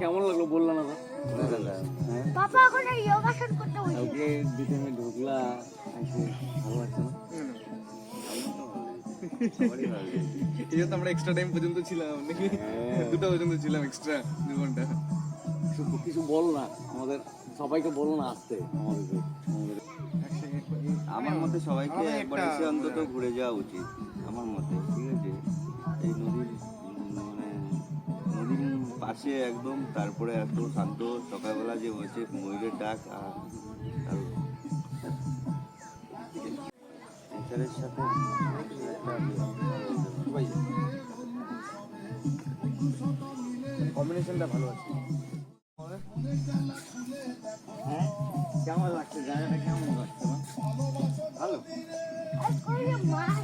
কেমন লাগলো বললা না তো? পাপা এখন যোগাসন করতে বসে। ওকে দিতে আমি ঢুকলা এসে ভালো লাগছে না? এই জন্য আমরা এক্সট্রা টাইম পর্যন্ত ছিলাম নাকি? 2টা পর্যন্ত ছিলাম এক্সট্রা 2 ঘন্টা। কিছু বলো না আমাদের সবাইকে, বলো না আসতে আমাদের। আমার মতে সবাইকে একবার এসে অন্তত ঘুরে যাওয়া উচিত আমার মতে, ঠিক আছে? এই নদীর মানে নদীর পাশে একদম, তারপরে এত শান্ত সকালবেলা যে হয়েছে ময়ূরের ডাক আর নেচারের সাথে কম্বিনেশনটা ভালো আছে। হ্যাঁ কেমন লাগছে জায়গাটা, কেমন লাগছে না? ভালো। আর কই মাছ